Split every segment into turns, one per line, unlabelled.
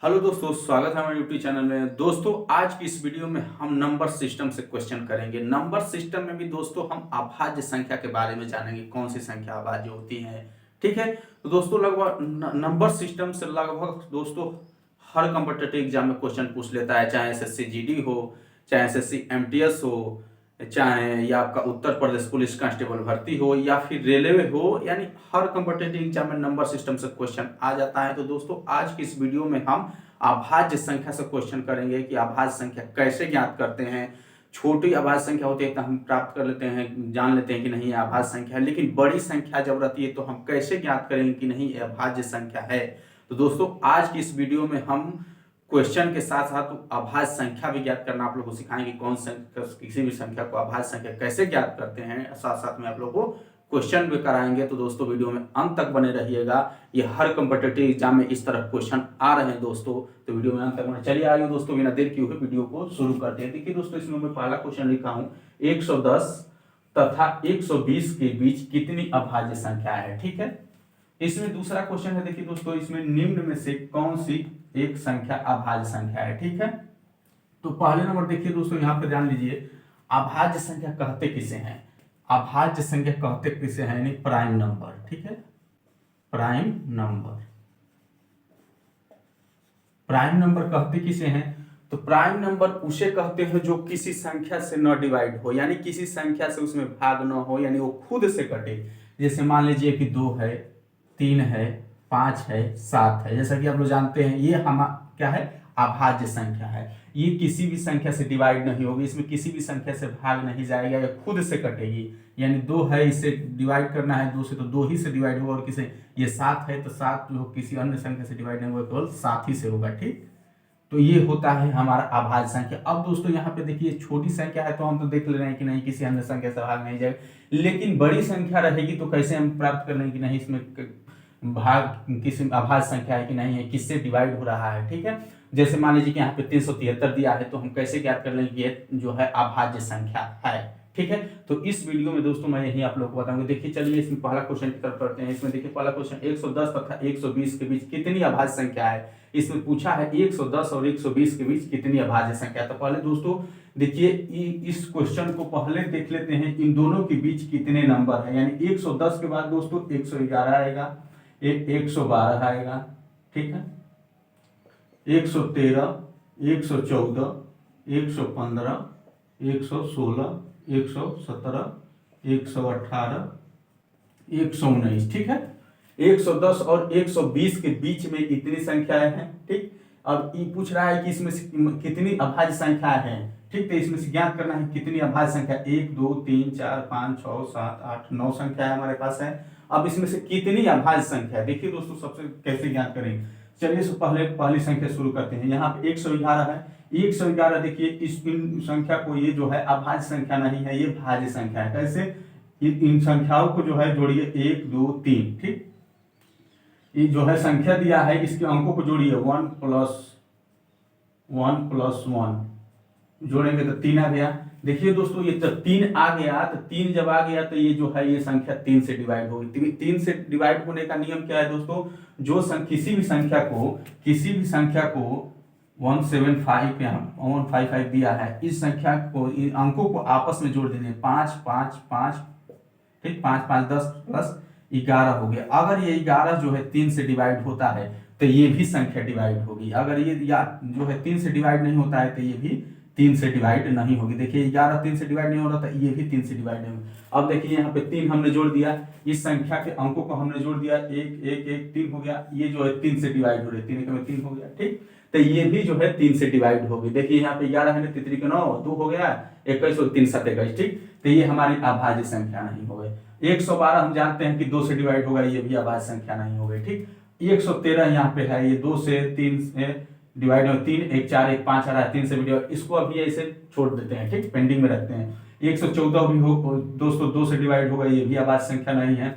Hello दोस्तों, स्वागत है हमारे यूट्यूब चैनल में। दोस्तों आज की इस वीडियो में हम नंबर सिस्टम से क्वेश्चन करेंगे। नंबर सिस्टम में भी दोस्तों हम अभाज्य संख्या के बारे में जानेंगे, कौन सी संख्या अभाज्य होती है। ठीक है, तो दोस्तों लगभग नंबर सिस्टम से लगभग दोस्तों हर कॉम्पिटिटिव एग्जाम में क्वेश्चन पूछ लेता है, चाहे एसएससी जीडी हो, चाहे एसएससी एमटीएस हो, चाहे या आपका उत्तर प्रदेश पुलिस कांस्टेबल भर्ती हो या फिर रेलवे हो, यानी हर कॉम्पिटिटिव एग्जाम में नंबर सिस्टम से क्वेश्चन आ जाता है। तो दोस्तों आज की इस वीडियो में हम अभाज्य संख्या से क्वेश्चन करेंगे कि अभाज्य संख्या कैसे ज्ञात करते हैं। छोटी अभाज्य संख्या होती है तो हम प्राप्त कर लेते हैं, जान लेते हैं कि नहीं ये अभाज्य संख्या है, लेकिन बड़ी संख्या जब रहती है तो हम कैसे ज्ञात करेंगे कि नहीं ये अभाज्य संख्या है। तो दोस्तों आज की इस वीडियो में हम क्वेश्चन के साथ साथ अभाज्य संख्या भी ज्ञात करना आप लोग को सिखाएंगे, कौन किसी भी संख्या को अभाज्य संख्या कैसे ज्ञात करते हैं, साथ साथ में आप लोग को क्वेश्चन भी कराएंगे। तो दोस्तों वीडियो में अंत तक बने रहिएगा, ये हर कॉम्पिटिटिव एग्जाम में इस तरह क्वेश्चन आ रहे हैं दोस्तों, तो वीडियो में अंत तक बने। चलिए आइए दोस्तों बिना देर किए हुए वीडियो को शुरू करते हैं। देखिए दोस्तों इसमें मैं पहला क्वेश्चन लिखा हूँ, 110 तथा 120 के बीच कितनी अभाज्य संख्या है। ठीक है, इसमें दूसरा क्वेश्चन है, देखिए दोस्तों इसमें निम्न में से कौन सी एक संख्या अभाज्य संख्या है। ठीक है, तो पहले नंबर देखिए दोस्तों यहाँ पे ध्यान दीजिए, अभाज्य संख्या कहते किसे हैं। अभाज्य संख्या कहते किसे हैं, यानी प्राइम नंबर। ठीक है, प्राइम नंबर, प्राइम नंबर कहते किसे हैं, तो प्राइम नंबर उसे कहते हैं जो किसी संख्या से न डिवाइड हो, यानी किसी संख्या से उसमें भाग न हो, यानी वो खुद से कटे। जैसे मान लीजिए कि 2 है, 3 है, 5 है, 7 है, जैसा कि आप लोग जानते हैं ये हम क्या है, अभाज्य संख्या है। ये किसी भी संख्या से डिवाइड नहीं होगी, इसमें किसी भी संख्या से भाग नहीं जाएगा, ये खुद से कटेगी। यानी 2 है, इसे डिवाइड करना है 2 से तो 2 ही से डिवाइड होगा, और किसे ये 7 है तो 7 जो किसी अन्य संख्या से डिवाइड नहीं होगा, केवल 7 ही से होगा। ठीक, तो ये होता है हमारा अभाज्य संख्या। अब दोस्तों यहाँ पे देखिए छोटी संख्या है तो हम तो देख ले रहे हैं कि नहीं किसी अन्य संख्या से भाग नहीं जाएगा, लेकिन बड़ी संख्या रहेगी तो कैसे हम प्राप्त कर लेंगे कि नहीं इसमें भाग किसी अभाज्य संख्या है कि नहीं है, किससे डिवाइड हो रहा है। ठीक है, जैसे मान लीजिए कि यहाँ पे 373 दिया है तो हम कैसे ज्ञात कर लेंगे ये जो है अभाज्य संख्या है। ठीक है, तो इस वीडियो में दोस्तों मैं यही आप लोग को बताऊंगा। देखिए चलिए इसमें पहला क्वेश्चन की तरफ पढ़ते हैं। इसमें देखिए पहला क्वेश्चन, 110 तथा 120 के बीच कितनी अभाज्य संख्या है। इसमें पूछा है 110 और 120 के बीच कितनी अभाज्य संख्या। तो पहले दोस्तों देखिए इस क्वेश्चन को पहले देख लेते हैं, इन दोनों के बीच कितने नंबर है। यानी 110 के बाद दोस्तों 111 आएगा, 112 आएगा। ठीक है, 113, 114, 115, 116, 117, 118, 119। ठीक है, 110 और 120 के बीच में इतनी संख्याएं हैं। ठीक, अब ये पूछ रहा है कि इसमें से कितनी अभाज्य संख्याएं हैं। ठीक, तो इसमें से ज्ञात करना है कितनी अभाज्य संख्या, 1 2 3 4 5 6 7 8 9 संख्या हमारे पास है। अब इसमें से कितनी अभाज्य संख्या है, देखिए दोस्तों सबसे कैसे ज्ञात करेंगे। चलिए पहली संख्या शुरू करते हैं। यहाँ पे 111 है, 111 देखिए इस संख्या को, ये जो है अभाज्य संख्या नहीं है, ये भाज्य संख्या है। कैसे, इन संख्याओं को जो है जोड़िए 1 2 3। ठीक, ये जो है संख्या दिया है इसके अंकों को जोड़िए, 1 + 1 जोड़ेंगे तो 3 आ गया। देखिए दोस्तों ये जब 3 आ गया, तो 3 जब आ गया तो ये जो है ये संख्या 3 से डिवाइड होगी। 3 से डिवाइड होने का नियम क्या है दोस्तों, जो किसी भी संख्या को 175 यहाँ 155 दिया है, इस संख्या को, इन अंकों को आपस में जोड़ देने, 5 5 5। ठीक, 5 5 10 प्लस 11 हो गया। अगर ये 11 जो है 3 से डिवाइड होता है तो ये भी संख्या डिवाइड होगी। अगर ये या जो है 3 से डिवाइड नहीं होता है तो ये भी 3 से डिवाइड नहीं होगी। देखिए 11 3 से डिवाइड नहीं हो रहा था, ये भी 3 से डिवाइड नहीं होगा। अब देखिए यहाँ पे 3 हमने जोड़ दिया, इस संख्या के अंकों को हमने जोड़ दिया, 1 1 1 3 हो गया। ये जो है 3 से डिवाइड हो रही है, 3 में 3 हो गया। ठीक, तो ये भी जो है 3 से डिवाइड होगी। देखिए यहाँ पे 11 है, 3 के 9, 2 हो गया, 21 और 3 7 21। ठीक, तो ये हमारी अभाज्य संख्या नहीं हो गई। 112 हम जानते हैं कि 2 से डिवाइड होगा, ये भी अभाज्य संख्या नहीं हो गई। ठीक, 113 यहाँ पे है, ये 2 से 3 से डिवाइड हो, 3 1 4 1 5 आ रहा है, 3 से डिवाइड, इसको अभी ऐसे छोड़ देते हैं। ठीक, पेंडिंग में रखते हैं। 114 भी हो दोस्तों 2 से डिवाइड होगा, ये भी अभाज्य संख्या नहीं है।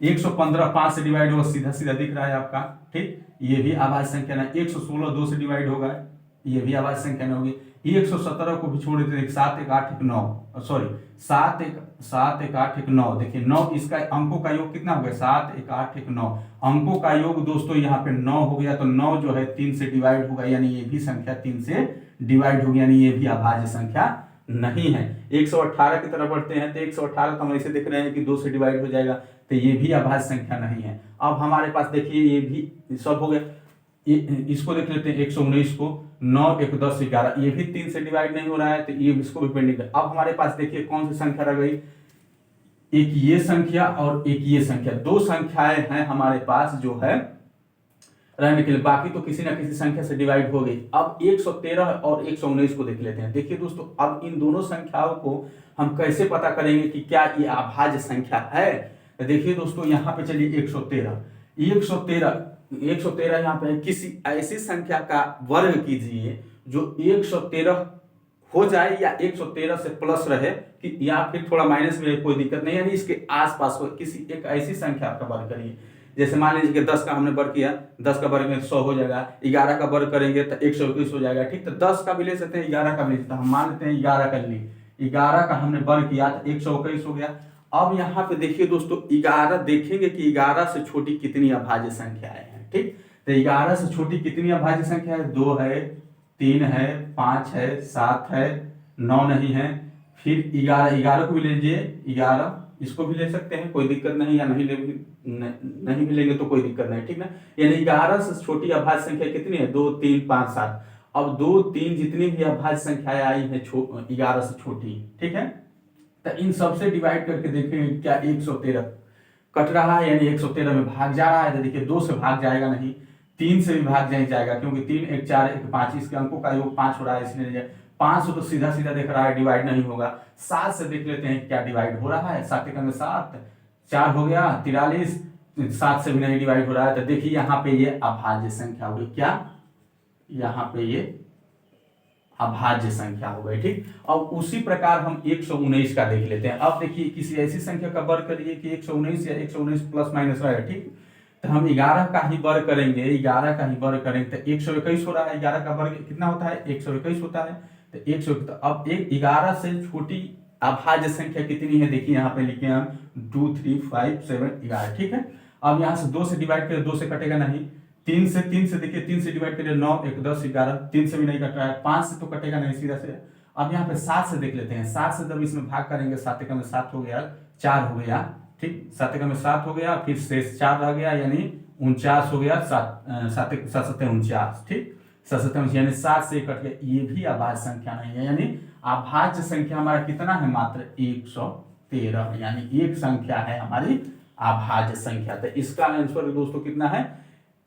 115 5 से डिवाइड होगा, सीधा सीधा दिख रहा है आपका। ठीक, ये भी अभाज्य संख्या नहीं। 116 2 से डिवाइड होगा, ये भी अभाज्य संख्या नहीं होगी। 117 को भी छोड़ देते हैं, 7 1 8 1 9, सॉरी 7 1 8 1 9, देखिए 9 इसका अंकों का योग कितना हो गया, 7 1 8 1 9, अंकों का योग दोस्तों यहाँ पे 9 हो गया, तो 9 जो है 3 से डिवाइड होगा, यानी ये भी संख्या 3 से डिवाइड होगी, यानी ये भी अभाज्य संख्या नहीं है। 118 की तरफ बढ़ते हैं, तो 118 तो हम ऐसे देख रहे हैं कि 2 से डिवाइड हो जाएगा, तो ये भी अभाज्य संख्या नहीं है। अब हमारे पास देखिए ये भी सब हो गया, इसको देख लेते हैं 119 को, 9 1 10 11, ये भी 3 से डिवाइड नहीं हो रहा है, तो ये इसको भी पेंडिंग है। अब हमारे पास देखिए कौन सी संख्या रह गई, एक ये संख्या और एक ये संख्या, दो संख्याएं हैं हमारे पास जो है रहने के लिए, बाकी तो किसी ना किसी संख्या से डिवाइड हो गई। अब 113 और 119 को देख लेते हैं। देखिए दोस्तों, अब इन दोनों संख्याओं को हम कैसे पता करेंगे कि क्या ये अभाज्य संख्या है। तो देखिए दोस्तों, यहाँ पे चलिए 113 यहाँ पे किसी ऐसी संख्या का वर्ग कीजिए जो 113 हो जाए या 113 से प्लस रहे, कि या फिर थोड़ा माइनस में, कोई दिक्कत नहीं, यानी इसके आसपास हो किसी एक ऐसी संख्या का वर्ग करिए। जैसे मान लीजिए कि 10 का हमने वर्ग किया, 10 का वर्ग में 100 हो जाएगा, 11 का वर्ग करेंगे तो 121 हो जाएगा, ठीक। तो 10 का भी ले सकते हैं, 11 का भी ले सकते हैं, हम मान लेते हैं 11 कर लिए, 11 का हमने वर्ग किया तो 121 हो गया। अब यहाँ पे देखिए दोस्तों, 11 देखेंगे कि 11 से छोटी कितनी अभाज्य संख्याएं हैं, ठीक। तो 11 से छोटी कितनी अभाज्य संख्या है, 2 है, 3 है, 5 है, 7 है, 9 नहीं है, फिर 11 को भी ले लीजिए, 11 इसको भी ले सकते हैं, कोई दिक्कत नहीं, या नहीं नहीं भी लेंगे तो कोई दिक्कत नहीं, ठीक ना। यानी 11 से छोटी अभाज्य संख्या कितनी है, 2 3 5 7। अब 2 3 जितनी भी अभाज्य संख्याएं आई है 11 से छोटी, ठीक है, तो इन सबसे डिवाइड करके देखेंगे क्या 113 कट रहा है, यानी 113 में भाग जा रहा है। तो देखिए 2 से भाग जाएगा नहीं, 3 से भी भाग नहीं जाएगा, क्योंकि 3 1 4 1 5, इसके अंकों का योग 5 हो रहा है, इसलिए 5 तो सीधा सीधा देख रहा है, डिवाइड नहीं होगा। 7 से देख लेते हैं क्या डिवाइड हो रहा है, 7 में 7, 4 हो गया 43, 7 से भी नहीं डिवाइड हो रहा है। तो देखिए यहाँ पे ये अभाज्य संख्या हो गई, क्या यहाँ पे ये अभाज्य संख्या हो गई, ठीक। अब उसी प्रकार हम 119 का देख लेते हैं। अब देखिए किसी ऐसी संख्या का वर्ग करिए कि 119 या 119 प्लस माइनस रहे, ठीक। तो हम 11 का ही वर्ग करेंगे, 11 का ही वर्ग करेंगे तो 121 हो रहा है, 11 का वर्ग कितना होता है, 121 होता है। तो 100, तो अब 11 से छोटी अभाज्य संख्या कितनी है, देखिए यहाँ पे लिखे हम 2 3 5 7 11, ठीक है। अब यहाँ से 2 से डिवाइड करें, 2 से कटेगा नहीं, 3 से देखिए 3 से डिवाइड करिए, 9 1 10 11, 3 से भी नहीं कट रहा है, 5 से तो कटेगा नहीं सीधा से। अब यहाँ पे 7 से देख लेते हैं, 7 से जब इसमें भाग करेंगे, 7 में 7 हो गया, 4 हो गया, ठीक, 7 में 7 हो गया, फिर शेष 4 रह गया, यानी 49 हो गया, 7 7 49, ठीक, 7 यानी 7 से कट गया, ये भी अभाज्य संख्या नहीं है। यानी अभाज्य संख्या हमारा कितना है, मात्र 113, यानी एक संख्या है हमारी अभाज्य संख्या। तो इसका आंसर दोस्तों कितना है,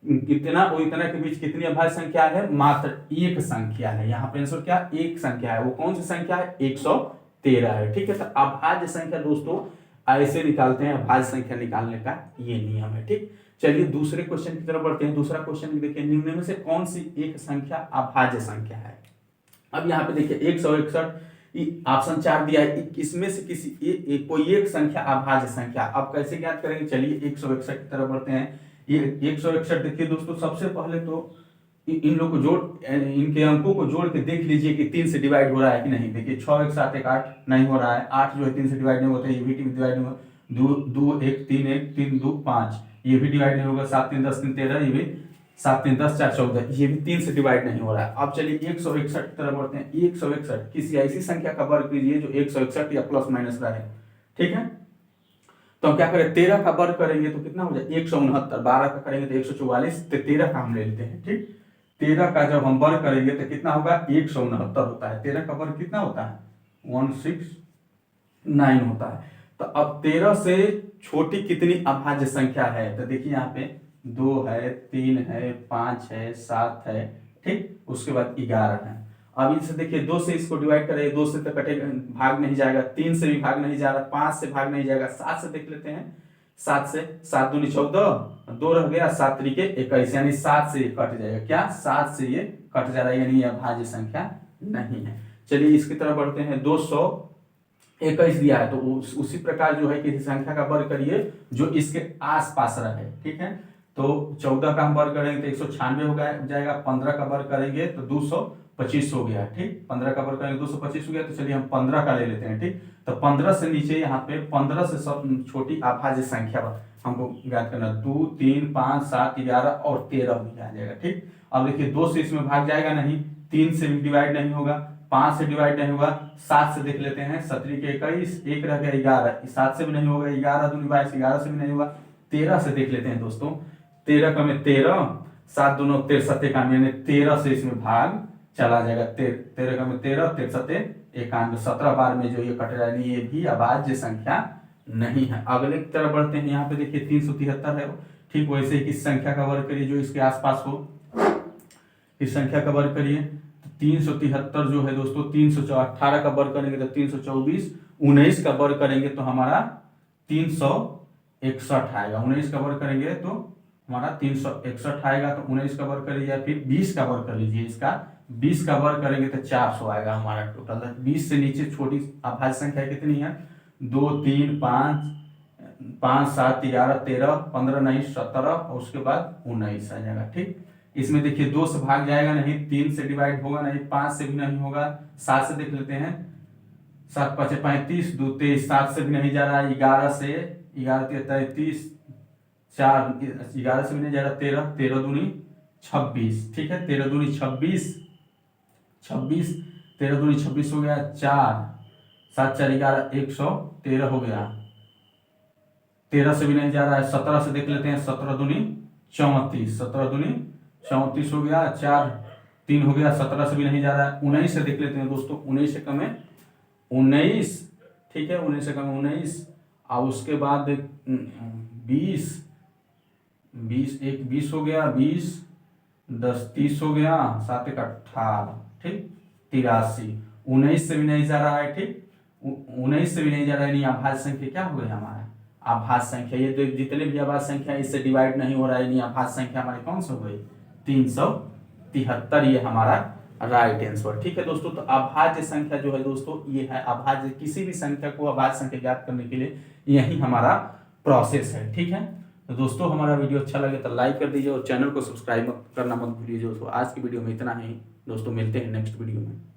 कितना और इतना के बीच कितनी अभाज्य संख्या है, मात्र एक संख्या है। यहाँ पे आंसर क्या, एक संख्या है। वो कौन सी संख्या है, 113 है, ठीक है। तो अभाज्य संख्या दोस्तों ऐसे निकालते हैं, अभाज्य संख्या निकालने का ये नियम है, ठीक। चलिए दूसरे क्वेश्चन की तरफ बढ़ते हैं। दूसरा क्वेश्चन देखिए, निम्न में से कौन सी एक संख्या अभाज्य संख्या है। अब यहाँ पे देखिए 161 ऑप्शन 4 दिया है, इसमें से किसी कोई एक संख्या अभाज्य संख्या। अब कैसे ज्ञात करेंगे, चलिए 161 की तरफ बढ़ते हैं। ये 161 देखिए दोस्तों, सबसे पहले तो इन लोग को जोड़, इनके अंकों को जोड़ के देख लीजिए कि 3 से डिवाइड हो रहा है कि नहीं। देखिए 6 1 7 1 8 नहीं हो रहा है, 8 जो है 3 से डिवाइड नहीं होता है, ये भी डिवाइड नहीं होगा, 2 1 3 1 3 2 5, ये भी डिवाइड नहीं होगा, 7 3 10 3 13, ये भी 7 3 10 4 14, ये भी 3 से डिवाइड नहीं हो रहा है। अब चलिए 161 की तरफ बढ़ते हैं। 161 किसी ऐसी संख्या का वर्ग कीजिए जो 161 या प्लस माइनस रहे, ठीक है। तो हम क्या करें, 13 का वर्ग करेंगे तो कितना हो जाए, 169, 12 का करेंगे तो 144, तो 13 का हम ले लेते हैं, ठीक। 13 का जब हम वर्ग करेंगे तो कितना होगा, 169 होता है। 13 का वर्ग कितना होता है, 169 होता है। तो अब 13 से छोटी कितनी अभाज्य संख्या है, तो देखिए यहाँ पे 2 है, 3 है, 5 है, 7 है, ठीक, उसके बाद 11 है। अब इसे देखिए 2 से इसको डिवाइड करें, 2 से तो कटेगा, भाग नहीं जाएगा, 3 से भी भाग नहीं जा रहा, 5 से भाग नहीं जाएगा, 7 से देख लेते हैं। 7 से 7 दूनी 14, 2 रह गया, 7 तरीके 21, यानी 7 से ये कट जाएगा, क्या 7 से ये कट जा रहा है, यानी ये अभाज्य संख्या नहीं है। चलिए इसकी तरफ बढ़ते हैं। 221 दिया है, तो उसी प्रकार जो है किसी संख्या का वर्ग करिए जो इसके आस पास रहे, ठीक है। तो 14 का हम वर्ग करेंगे तो 196 हो जाएगा, 15 का वर्ग करेंगे तो 225 हो गया। ठीक, 15 का वर्ग करेंगे 225 हो गया। तो चलिए हम 15 का ले लेते हैं। ठीक, तो 15 से नीचे यहाँ पे 15 से सब छोटी अभाज्य संख्या हमको ज्ञात करना। 2, 3, 5, 7, 11 और 13 भी आ जाएगा। ठीक, अब देखिए 2 से इसमें भाग जाएगा नहीं, 3 से भी डिवाइड नहीं होगा, 5 से डिवाइड नहीं होगा, 7 से देख लेते हैं। 17 के 21, 1 रह गया 11, 7 से भी नहीं होगा, 11 दूनी 22, 11 से भी नहीं होगा। 13 से देख लेते हैं दोस्तों। 13 का में 13, 7 दूनों 13 91, 13 से इसमें भाग चला जाएगा। 13 का में 13, 13 91, 17 बार में जो ये कट रहा है ये भी अभाज्य संख्या नहीं है। अगले की तरफ बढ़ते हैं। यहाँ पे देखिए 373 है। ठीक, वैसे ही इस संख्या का वर्ग करिए जो इसके आसपास हो, इस संख्या का वर्ग करिए। 373 जो है दोस्तों, 318 का वर्ग करेंगे तो 324, 19 का वर्ग करेंगे तो हमारा 361 आएगा। 19 का वर्ग करेंगे तो हमारा 361 आएगा। तो 19 का वर्ग करिए या फिर 20 का वर्ग कर लीजिए। इसका 20 का वर्ग करेंगे तो 400 आएगा हमारा टोटल। 20 से नीचे छोटी अभाज्य संख्या कितनी है? 2, 3, 5, 5, 7, 11, 13, 15, 19, 17 और उसके बाद 19 आ जाएगा। ठीक, इसमें देखिए 2 से भाग जाएगा नहीं, 3 से डिवाइड होगा नहीं, 5 से भी नहीं होगा, 7 से देख लेते हैं। 7 5 35, 2 23, 7 से भी नहीं जा रहा है, 11 से 11 33, 4 11 से भी नहीं जा रहा, 13 13 दूनी 26। ठीक है, 13 दूनी 26, 13 दूनी 26 हो गया। 4 7 4 11, 113 हो गया। 13 से भी नहीं जा रहा है, 17 से देख लेते हैं। 17 दूनी 34, 17 दूनी 34 हो गया। 4 3 हो गया। 17 से भी नहीं जा रहा है। 19 से देख लेते हैं दोस्तों। 19 से कम है 19। ठीक है, 19 से कम है 19 और उसके बाद 20 20 1 20 हो गया। 20 10 30 हो गया। 7 1 18। ठीक, 83। 19 से भी नहीं जा रहा है। ठीक, 19 से भी नहीं जा रहा है। नहीं, अभाज्य संख्या क्या हो गई हमारा? अभाज्य संख्या। ये तो जितने भी अभाज्य संख्या इससे डिवाइड नहीं हो रहा है, नहीं अभाज्य संख्या हमारी कौन सी हो गई? 373। ये हमारा राइट आंसर। ठीक है दोस्तों, तो अभाज्य संख्या जो है दोस्तों ये है अभाज्य। किसी भी संख्या को अभाज्य संख्या ज्ञात करने के लिए यही हमारा प्रोसेस है। ठीक है, तो दोस्तों हमारा वीडियो अच्छा लगे तो लाइक कर दीजिए और चैनल को सब्सक्राइब करना मत भूलिए दोस्तों। आज की वीडियो में इतना ही दोस्तों, मिलते हैं नेक्स्ट वीडियो में।